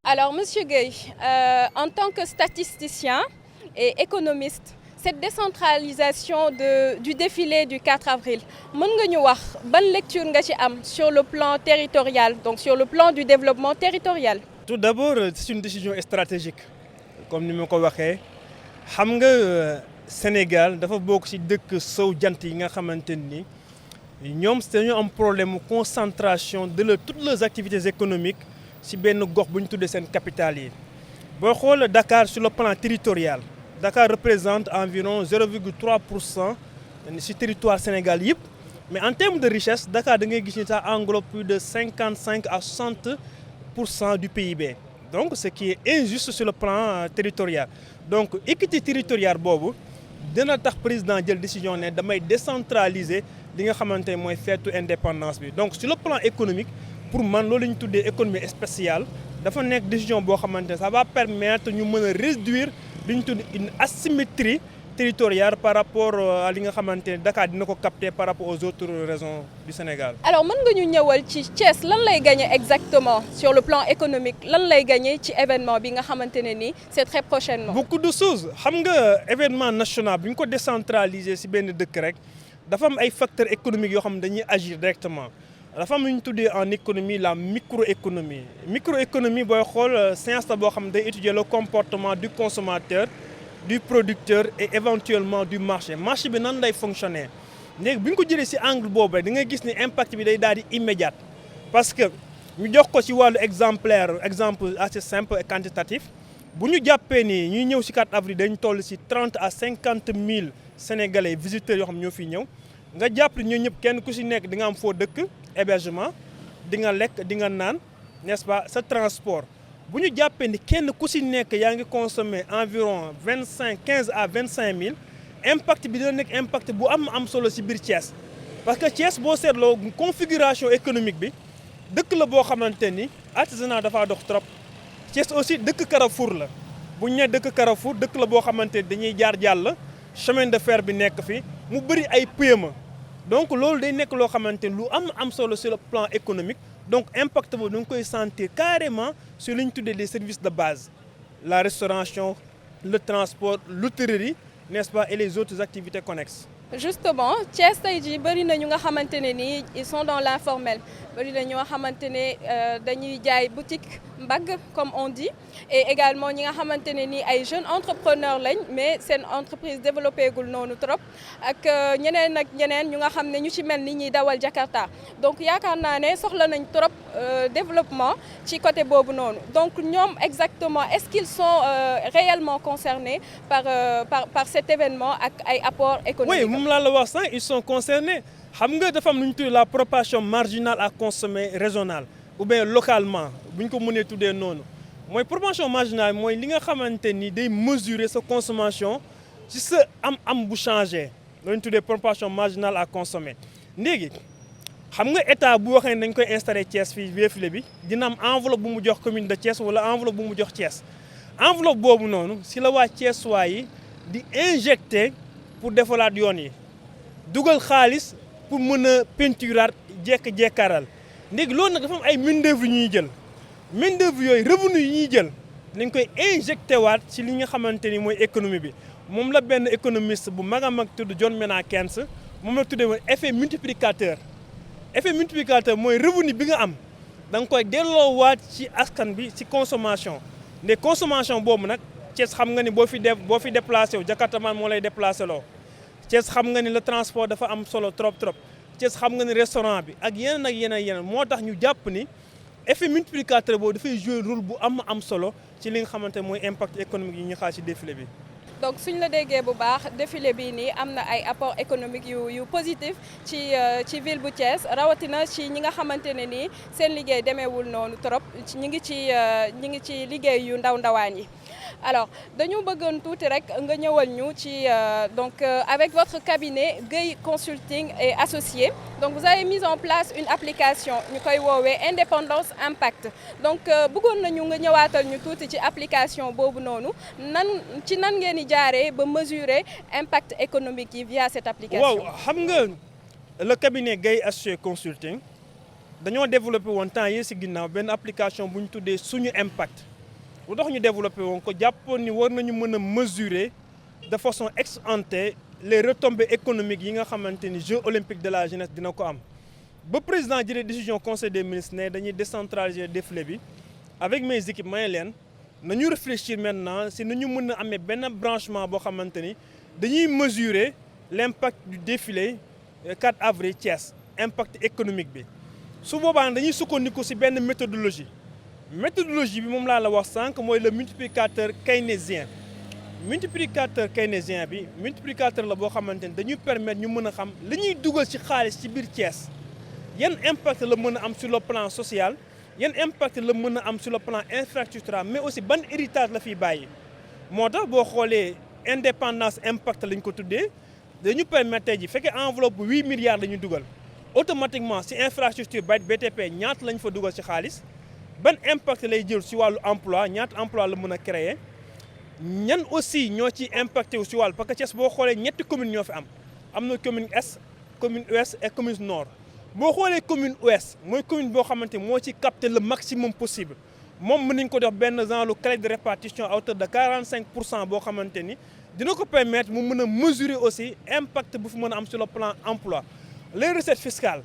Alors, Monsieur Gueye, en tant que statisticien et économiste, cette décentralisation du défilé du 4 avril, mën nga ñu wax ban lecture nga ci am sur le plan territorial, donc sur le plan du développement territorial? Tout d'abord, c'est une décision stratégique comme ni ma ko waxee xam nga Sénégal dafa bokk ci dëkk sow jant yi nga xamante ni ñoom dañoo am problème mu concentration toutes les activités économiques ci benn gox bu ñu tuddee seen capitale yi. boo xool Dakar sur le plan territorial Dakar représente environ 0,3% ci territoire Sénégal yëpp mais en termes de richesse Dakar da ngay gis ni ça englobe plus de 55 à 60% du PIB. Donc ce qui est injuste sur le plan territorial. Donc équité territoriale boobu dina tax président jël décision ne damay décentraliser li nga xamante ne mooy feetu indépendance bi. Donc sur le plan économique pour man loolu la ñu tuddee économie spéciale dafa nekk décision boo xamante ne ça va permettre ñu mën a réduire li ñu tudd une asymétrie territoriale par rapport à li nga xamante ne Dakar dina ko capter par rapport aux autres régions du Sénégal. Alors mën nga ñu ñëwal ci Thiès lan lay gagner exactement sur le plan économique lan lay gagner ci événement bi nga xamante ne nii c'est très prochainement. Beaucoup de choses xam nga événement national bu ñu ko décentraliser ci benn dëkk rek dafa am ay facteurs économiques yoo xam ne dañuy agir directement. dafa am lu ñu tuddee en économie la microéconomie microéconomie booy xool science la boo xam ne day étudier le comportement du consommateur du producteur et éventuellement du marché bi nan lay fonctionner léegi bu ñu ko jëlee ci angle boobu rek da ngay gis ni impact bi day daal di immédiat parce que ñu jox ko ci wàllu exemple assez simple et quantitatif bu ñu jàppee ni ñuy ñëw ci 4 avril dañu toll ci 30 à 50 000 sénégalais visiteurs yoo xam ñoo fiy ñëw nga jàpp ñoo ñëpp kenn ku ci nekk di nga am foo dëkk hébergement di nga lekk di nga naan n'est-ce pas sa transport bu ñu jàppee ni kenn ku ci nekk yaa ngi consommer environ 15 à 25 000 impact bi dina nekk impact bu am solo ci biir Thiès parce que Thiès boo seetloo configuration économique bi dëkk la boo xamante ni artisanat dafa dox trop Thiès aussi dëkk Carrefour la bu ñu nee dëkk Carrefour dëkk la boo xamante ni dañuy jaar jàll chemin de fer bi nekk fi mu bëri ay PME donc loolu day nekk loo xamante ni lu am solo sur le plan économique donc impact boobu da nga koy sentir carrément sur li ñu tuddee des services de base la restauration le transport l'hôtellerie n'est-ce pas et les autres activités connexes. Justement Thiès tey jii bëri na ñu nga xamante ne nii ils sont dans l'informel bëri na ñoo xamante ne dañuy jaay boutique mbagg comme on dit et également ñi nga xamante ne nii ay jeunes entrepreneurs lañ mais seen entreprise développé gul noonu trop ak ñeneen ñu nga xam ne ñu ci mel ni ñuy dawal Jakarta donc yaakaar naa ne soxla nañ trop développement ci côté boobu noonu donc ñoom exactement est-ce qu'ils sont réellement concernés par cet événement ak ay apports économiques. Oui, moom laa la wax sax ils sont concernés xam nga dafa am lu ñu tuddee la proportion marginale à consommer régionale ou bien localement bu ñu ko mënee tuddee noonu mooy proportion marginale mooy li nga xamante ni day mesurer sa consommation ci sa am bu changé loolu ñu tuddee proportion marginale à consommer léegi xam nga état bu waxee ne dañ koy installer Thiès fii défilé bi dina am enveloppe bu mu jox commune de Thiès wala enveloppe bu mu jox Thiès enveloppe boobu noonu si la waa Thiès yi di injecter pour defalaat yoon yi dugal xaalis pour mën a peinturaat jekk-jekkaaral léegi loolu nag dafa am ay main-d'œuvre yu ñuy jël main-d'œuvre yooyu revenu yi ñuy jël dañ koy injecté waat ci li nga xamante ni mooy économie bi moom la benn économiste bu mag a mag tudd John Maynard Keynes moom la tuddee woon effet multiplicateur mooy revenu bi nga am da nga koy delloowaat ci askan bi ci consommation mais consommation boobu nag Thiès xam nga ni boo fi déplacé wu Jakarta man moo lay déplacé loo Thiès xam nga ni le transport dafa am solo trop Thiès xam nga ni restaurant bi ak yeneen moo tax ñu jàpp ni effet multiplicateur boobu dafay jouer rôle bu am solo ci li nga xamante mooy impact économique yi ñu xaar ci défilé bi. donc suñ la déggee bu baax défilé bii nii am na ay apport économique yu positif ci ville bu Thiès rawatina ci ñi nga xamante ne nii seen liggéey demeewul noonu trop ñi ngi ci liggéey yu ndawaan yi. Alors dañu bëggoon tuuti rek nga ñëwal ñu ci donc avec votre cabinet Gueye Consulting et Associés donc vous avez mis en place une application ñu koy woowee Indépendance Impact donc bëggoon nañu nga ñëwaatal ñu tuuti ci application boobu noonu nan ngeen di jaaree ba mesurer impact économique yi via cette application. waaw xam nga le cabinet Gueye Associés Consulting dañoo développé woon temps yii ci ginnaaw benn application bu ñu tuddee suñu impact. lu tax ñu développé woon ko jàppoon ni war nañu mën a mesurer de façon ex ante les retombées économiques yi nga xamante ni Jeux olympiques de la jeunesse dina ko am. ba président jëlee décision conseil des ministres ne dañuy décentraliser défilé bi avec mes équipes may leen nañu réfléchir maintenant si nu ñu mën a amee benn branchement boo xamante ni dañuy mesurer l'impact du défilé 4 avril Thiès impact économique bi. su boobaa dañuy sukkandiku si benn méthodologie bi moom laa la wax sànq mooy le multiplicateur keynésien. multiplicateur keynésien bi multiplicateur la boo xamante ni dañuy permettre ñu mën a xam li ñuy dugal ci xaalis ci biir Thiès yan impact la mën a am sur le plan social yan impact la mën a am sur le plan infrastructure mais aussi ban héritage la fiy bàyyi. moo tax boo xoolee indépendance impact lañ ko tuddee dañu permettre ji fekkee enveloppe bu 8 milliards la ñu dugal automatiquement si infrastructure BTP ñaata lañ fa dugal ci xaalis ban impact lay jël si wàllu emploi ñaata emploi la mën a créer. ñan aussi ñoo ci impacté wu si wàll parce que Thiès boo xoolee ñetti commune ñoo fi am na commune est commune ouest et commune nord boo xoolee commune ouest mooy commune boo xamante moo ci capté le maximum possible moom mën nañ ko def benn genre clé de répartition à hauteur de 45% boo xamante ni dina ko permettre mu mën a mesurer aussi impact bu fi mën a am sur le plan emploi. les recettes fiscales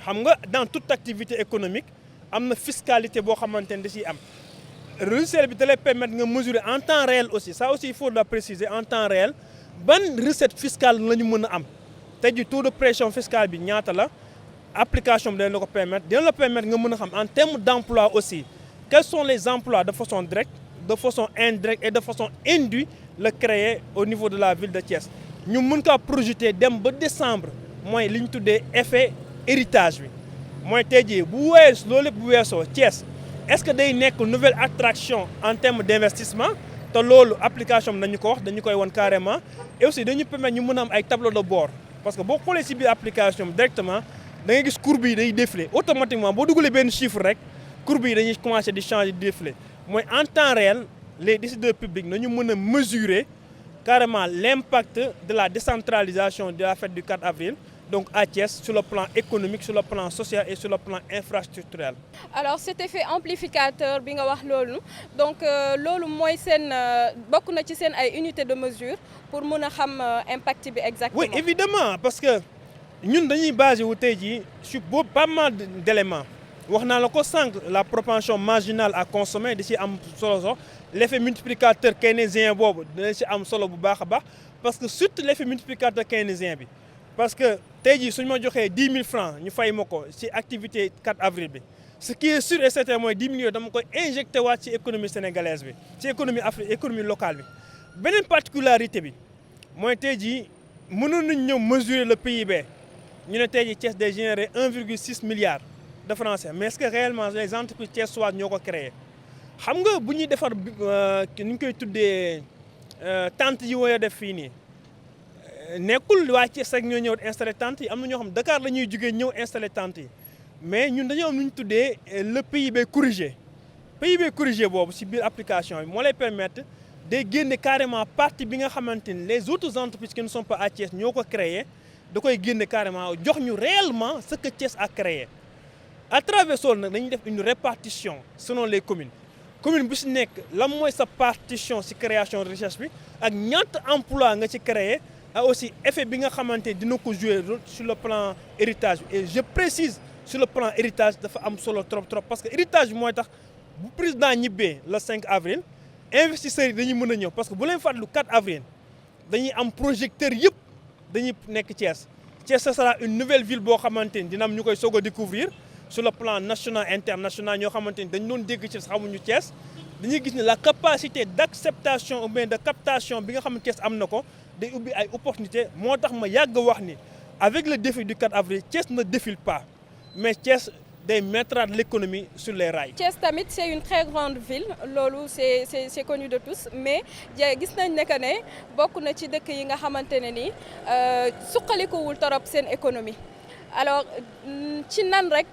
xam nga dans toute activité économique am na fiscalité boo xamante ni da ciy am. recette bi da lay permettre nga mesurer en temps réel aussi ça aussi il faut le préciser en temps réel ban recette fiscale la ñu mën a am tey jii taux de pression fiscale bi ñaata la application bi dina la ko permettre nga mën a xam en termes d'emploi aussi quels sont les emplois de façon directe de façon indirecte et de façon indue la créer au niveau de la ville de Thiès ñu mën kaa projeter dem ba décembre mooy li ñu tuddee effet héritage bi mooy tey jii bu loolu lépp bu weesoo Thiès. est-ce que day nekk nouvelle attraction en termes d'investissement te loolu application bi nañu ko wax dañu koy won carrément et aussi dañu permettre ñu mën a am ay tableau de bord parce que boo xoolee ci biir application bi directement da ngay gis courbe yi day défiler automatiquement boo dugalee benn chiffre rek courbe yi dañuy commencer di changer di défiler mooy en temps réel les décideurs publics nañu mën a mesurer carrément l'impact de la décentralisation de la fête du 4 avril. Donc à Thiès sur le plan économique, sur le plan social et sur le plan infrastructurel. Alors cet effet amplificateur bi nga wax loolu donc loolu mooy seen bokk na ci seen ay unités de mesure pour mën a xam impact bi exactement. Oui évidemment parce que ñun dañuy basé wu tey jii sur boobu pas mal d'éléments wax naa la ko sànq la propension marginale à consommer di ci am solo sax l'effet multiplicateur keynésien boobu dina ci am solo bu baax a baax parce que surtout l'effet multiplicateur keynésien bi. parce que tey jii suñu ma joxee 10 000 francs ñu fay ma ko ci activité 4 avril bi ce qui est sûr et certain mooy 10 millions dama koy injecté waat ci économie sénégalaise bi ci économie locale bi. beneen particularité bi mooy tey jii mënoon nañu ñëw mesurer le PIB ñu ne tey jii Thiès day générer 1,6 milliard de francs CFA mais est-ce que réellement les entreprises thiessoises ñoo ko créé xam nga bu ñuy defar ni ñu koy tuddee tente yi war a def fii nii. nekkul waa Thiès rek ñoo ñëw installé tente yi am na ñoo xam Dakar la ñuy jógee ñëw installé tente yi mais ñun dañoo am lu ñu tuddee le PIB corrigé boobu ci biir application bi moo lay permettre day génne carrément partie bi nga xamante ni les autres entreprises qui ne sont pas à Thiès ñoo ko créé da koy génne carrément jox ñu réellement ce que Thiès a créé à travers loolu nag dañuy def une répartition selon les communes bu ci nekk lan mooy sa partition ci création de richesse bi ak ñaata emploi nga ci créé a aussi effet bi nga xamante dina ko jouer sur le plan héritage et je précise sur le plan héritage dafa am solo trop parce que héritage bi mooy tax bu président ñibbee le 5 avril investisseurs yi dañuy mën a ñëw parce que bu leen fàttali 4 avril dañuy am projecteurs yëpp dañuy nekk Thiès ce sera une nouvelle ville boo xamante ni dina am ñu koy soog a découvrir sur le plan national international ñoo xamante ni dañu doon dégg Thiès xamuñu Thiès dañuy gis ne la capacité d'acceptation ou bien de captation bi nga xam ne Thiès am na ko day ubbi ay opportunités moo tax ma yàgg wax ni avec le défi du 4 avril Thiès ne défile pas mais Thiès day mettre l'économie sur les rails. Thiès tamit c'est une très grande ville loolu c'est connu de tous mais gis nañ ne que ne bokk na ci dëkk yi nga xamante ne ni suqalikuwul torop seen économie alors ci nan rek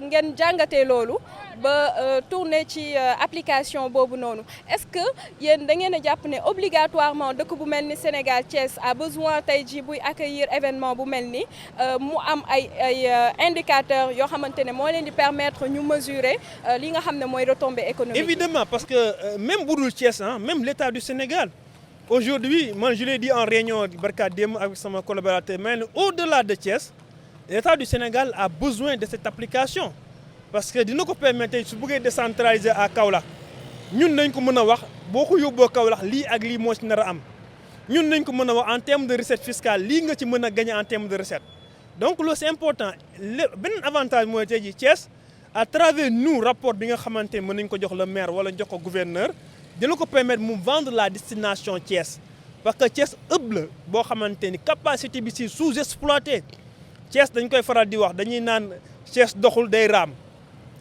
ngeen jàngatee loolu ba tourner ci application boobu noonu est-ce que yéen da ngeen a jàpp ne obligatoirement dëkk bu mel ni Sénégal Thiès a besoin tey jii buy accueillir événement bu mel ni mu am ay indicateurs yoo xamante ne moo leen di permettre ñu mesurer li nga xam ne mooy retombées économiques. Évidemment, parce que même bu dul Thiès même l'État du Sénégal aujourd'hui, moi je l'ai dit en réunion barka démb avec sama collaborateur, mais au-delà de Thiès, l'État du Sénégal a besoin de cette application parce que dina ko permettre su bëggee décentraliser à Kaolack ñun nañ ko mën a wax boo ko yóbboo Kaolack lii ak lii moo ci nar a am ñun nañ ko mën a wax en termes de recette fiscale lii nga ci mën a gagner en termes de recette. Donc loolu c'est important beneen avantage mooy tey jii Thiès à travers nous rapport bi nga xamante ne mën nañ ko jox le maire wala jox ko gouverneur dina ko permettre mu vendre la destination Thiès parce que Thiès ëpp la boo xamante ni capacité bi si sous-exploité Thiès dañ koy faral di wax dañuy naan Thiès doxul day raam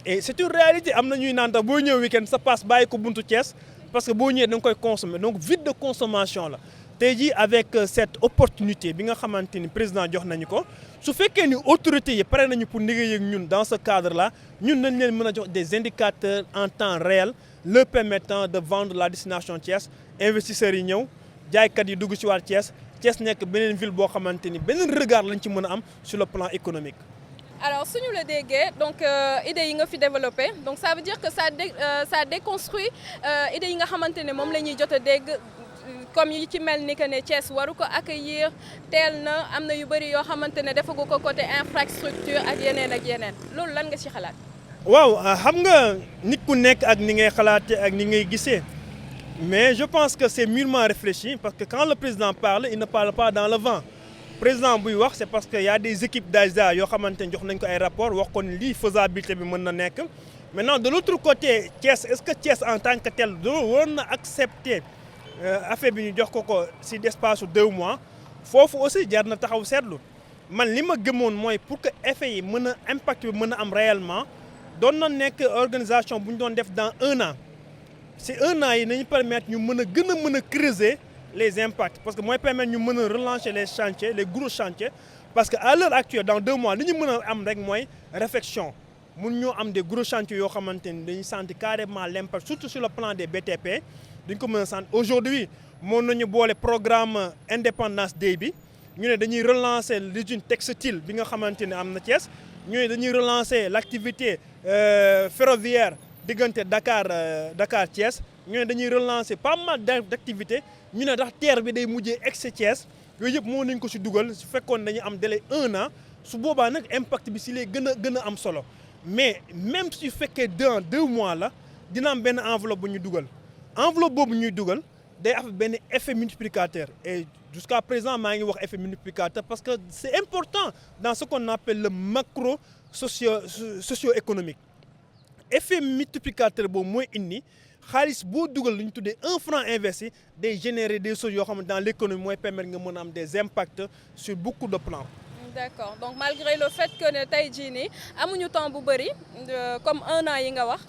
et c'est une réalité am na ñuy naan tax boo ñëw week-end sa passe bàyyi ko buntu Thiès parce que boo ñëwee da nga koy consommer donc vide de consommation la tey jii avec cette opportunité bi nga xamante ni président jox nañu ko su fekkee ni autorités yi pare nañu pour liggéey ak ñun dans ce cadre là ñun nañ leen mën a jox des indicateurs en temps réel leur permettant de vendre la destination Thiès investisseurs yi ñëw jaaykat yi dugg ci waat Thiès nekk beneen ville boo xamante ni beneen regard lañ ci mën a am sur le plan économique. Alors suñu la déggee donc idées yi nga fi développé donc ça veut dire que ça déconstruit idées yi nga xamante ne moom la ñuy jot a dégg comme yi ci mel ni que ne Thiès waru ko accueillir teel na am na yu bëri yoo xamante ne defagu ko côté infrastructure ak yeneen loolu lan nga ci xalaat. waaw xam nga nit ku nekk ak ni ngay xalaatee ak ni ngay gisee mais je pense que c'est mûrement réfléchi parce que quand le président parle il ne parle pas dans le vent. Président buy wax c'est parce que y a des équipes d'ASA yoo xamante ne jox nañ ko ay rapport wax ko ni lii faisabilité bi mën na nekk maintenant de l'autre côté Thiès est-ce que Thiès en tant que tel war na accepter affaire bi ñu jox ko si l'espace de 2 mois foofu aussi jar na taxaw seetlu man li ma gëmoon mooy pour que effet yi mën a impact bi mën a am réellement doon na nekk organisation bu ñu doon def dans 1 an si 1 an yi nañu permettre ñu mën a creuser les impacts parce que mooy permettre ñu mën a relancer les chantiers les gros chantiers parce que à l'heure actuelle dans 2 mois li ñu mën a am rek mooy réflexion mun ñoo am des gros chantiers yoo xamante ni dañuy sentir carrément l'impact surtout sur le plan des BTP dañ ko mën a sentir aujourd'hui mën nañu boole programme Independence Day bi ñu ne dañuy relancer l'usine textile bi nga xamante ne am na Thiès ñu ne dañuy relancer l'activité ferroviaire diggante Dakar Thiès ñu ne dañuy relancer pas mal d'activités ñu ne ndax terre bi day mujjee ex Thiès yooyu yëpp moo nañ ko ci dugal su fekkoon dañuy am délai 1 an su boobaa nag impact bi ci lay gën a am solo mais même su fekkee dans 2 mois la dina am benn enveloppe bu ñu dugal enveloppe boobu ñuy dugal day am benn effet multiplicateur et jusqu'à présent maa ngi wax effet multiplicateur parce que c'est important dans ce qu'on appelle le macro socio-économique effet multiplicateur boobu mooy indi xaalis boo dugal lu ñu tuddee 1 franc investi day générer des choses yoo xam ne dans l'économie mooy permettre nga mën a am des impacts sur beaucoup de plans. D'accord donc malgré le fait que ne tey jii nii amuñu temps bu bëri comme 1 an yi nga wax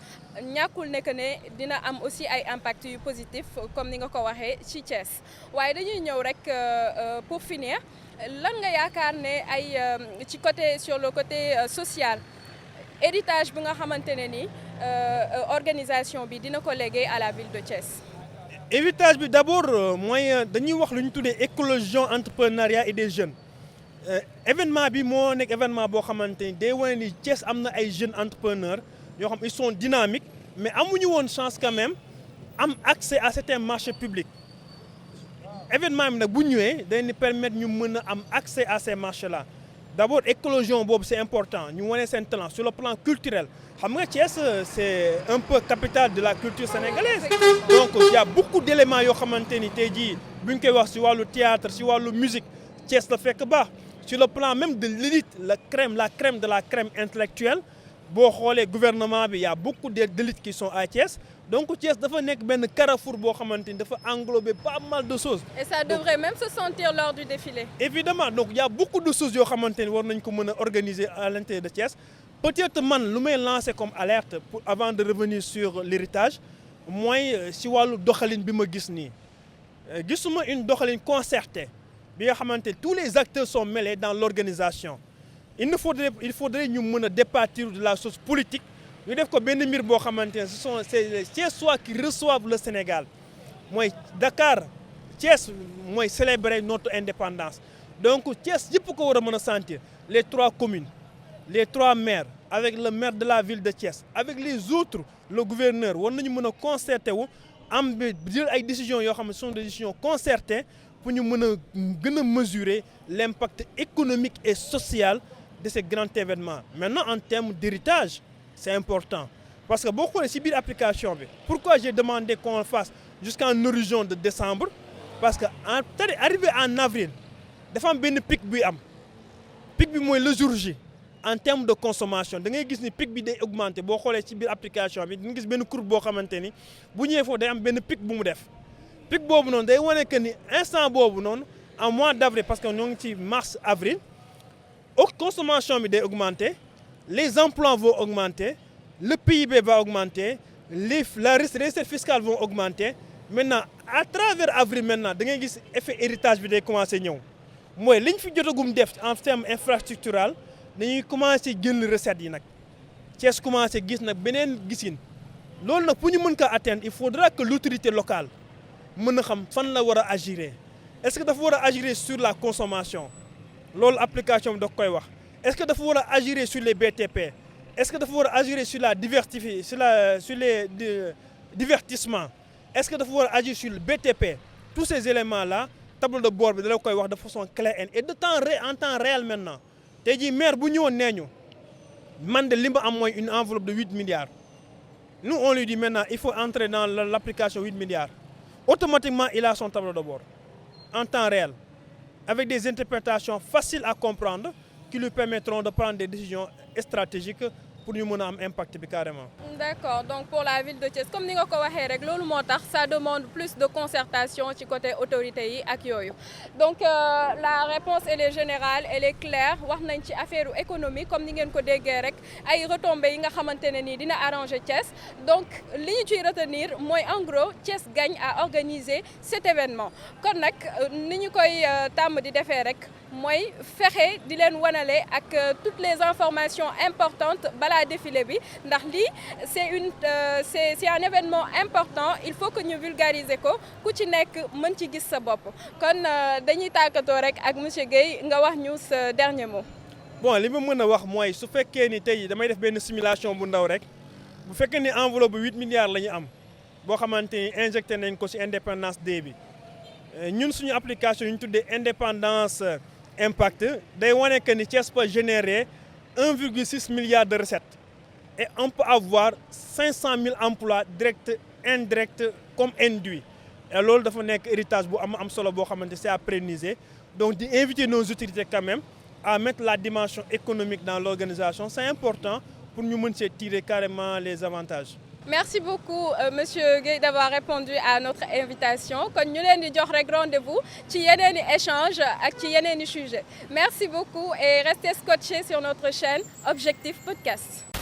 ñàkkul ne que ne dina am aussi ay impacts yu positifs comme ni nga ko waxee ci Thiès waaye dañuy ñëw rek pour finir lan nga yaakaar ne ay ci côté sur le côté social héritage bi nga xamante ne ni organisation bi dina ko léguer à la ville de Thiès. héritage bi d'abord mooy dañuy wax lu ñu tuddee éclosion entrepreneuriat et des jeunes. Événement bi moo nekk événement boo xamante ni day wane ni Thiès am na ay jeunes entrepreneurs yoo xam ils sont dynamiques mais amuñu woon chance quand même am accès à certains marchés publics événement bi nag bu ñëwee dañuy permettre ñu mën a am accès à ces marchés là d'abord éclosion boobu c'est important ñu wane seen talent sur le plan culturel xam nga Thiès c'est un peu capitale de la culture sénégalaise donc il y a beaucoup d'éléments yoo xamante ni tey jii buñ koy wax ci wàllu théâtre ci wàllu musique Thiès la fekk baax sur le plan même de l'élite la crème de la crème intellectuelle boo xoolee gouvernement bi y a beaucoup d'élites qui sont à Thiès donc Thiès dafa nekk benn carrefour boo xamante ni dafa englober pas mal de choses. Et ça devrait même se sentir lors du défilé. Évidemment donc il y a beaucoup de choses yoo xamante ni war nañ ko mën a organiser à l'intérieur de Thiès peut-être man lu may lancer comme alerte pour avant de revenir sur l'héritage mooy si wàllu doxalin bi ma gis nii gisuma une doxalin concertée. bi nga xamante tous les acteurs sont mêlés dans l'organisation il faudrait ñu mën a départir de la chose politique ñu def ko benn mbir boo xamante ne c'est les Thiessois qui reçoivent le Sénégal mooy Dakar Thiès mooy célébrer notre indépendance donc Thiès yëpp ko war a mën a sentir les 3 communes les 3 maires avec le maire de la ville de Thiès avec les autres le gouverneur war nañu mën a concerté wu am jël ay décisions yoo xam ne sont des décisions concertées pour ñu mën a gën a mesurer l'impact économique et social de ces grands événements. Maintenant en termes d'héritage c'est important parce que boo xoolee ci biir application bi pourquoi j'ai demandé qu'on fasse jusqu'en horizon de décembre parce que arrivé en avril dafa am benn pic buy am pic bi mooy le jour J en termes de consommation da ngay gis ni pic bi day augmenter boo xoolee ci biir application bi di nga gis benn courbe boo xamante ni bu ñëwee foofu day am benn pic bu mu def pic boobu noonu day wane que ni instant boobu noonu en mois d'avril parce que ñoo ngi ci mars avril consommation bi day augmenter les emplois vont augmenter le PIB va augmenter les recettes fiscales vont augmenter maintenant à travers avril maintenant da ngay gis effet héritage bi day commencer ñëw mooy liñ fi jotagum def en termes infrastructural dañuy commencer jël recettes yi nag Thiès commencer gis nag beneen gisin loolu nag pour ñu mën ko atteindre il faudra que l'autorité locale mën a xam fan la war a agir est-ce que dafa war a agir sur la consommation loolu application bi da koy wax est-ce que dafa war a agir sur les BTP est-ce que dafa war a agir sur sur les divertissements est-ce que dafa war a agir sur le BTP tous ces éléments là tableau de bord bi da la koy wax de façon claire et de en temps réel maintenant tey jii maire bu ñëwoon nee ñu man de li ma am mooy une enveloppe de 8 milliards nous on lui dit maintenant il faut entrer dans l'application 8 milliards automatiquement il a son tableau de bord en temps réel avec des interprétations faciles à comprendre qui lui permettront de prendre des décisions stratégiques pour ñu mën a am impact bi carrément. D'accord donc pour la ville de Thiès comme ni nga ko waxee rek loolu moo tax ça demande plus de concertation ci côté autorités yi ak yooyu donc la réponse elle est générale elle est claire wax nañ ci affaire économie comme ni ngeen ko déggee rek ay retombées yi nga xamante ne nii dina arranger Thiès donc li ñu ciy retenir mooy en gros Thiès gagne à organiser cet événement kon nag ni ñu koy tàmm di defee rek mooy fexe di leen wanale ak toutes les informations importantes balaa défilé bi ndax lii c'est un événement important il faut que ñu vulgariser ko ku ci nekk mën ci gis sa bopp kon dañuy tàggatoo rek ak monsieur Guèye nga wax ñu sa dernier mot. bon li ma mën a wax mooy su fekkee ni tey damay def benn simulation bu ndaw rek bu fekkee ni enveloppe bu 8 milliards la ñu am boo xamante ni injecté nañ ko ci Indépendance Day bi ñun suñu application yu ñu tuddee Indépendance Impact day wane que ni Thiès peut générer 1,6 milliard de recettes et on peut avoir 500 000 emplois directs indirects comme induits et loolu dafa nekk héritage bu am solo boo xamante c'est à pérenniser donc di inviter nos autorités quand même à mettre la dimension économique dans l'organisation c'est important pour ñu mën see tirer carrément les avantages. Merci beaucoup monsieur Guèye d'avoir répondu à notre invitation kon ñu leen di jox rek rendez-vous ci yeneen i échange ak ci yeneen i sujet merci beaucoup et restez scotchés sur notre chaîne Objectif Podcast.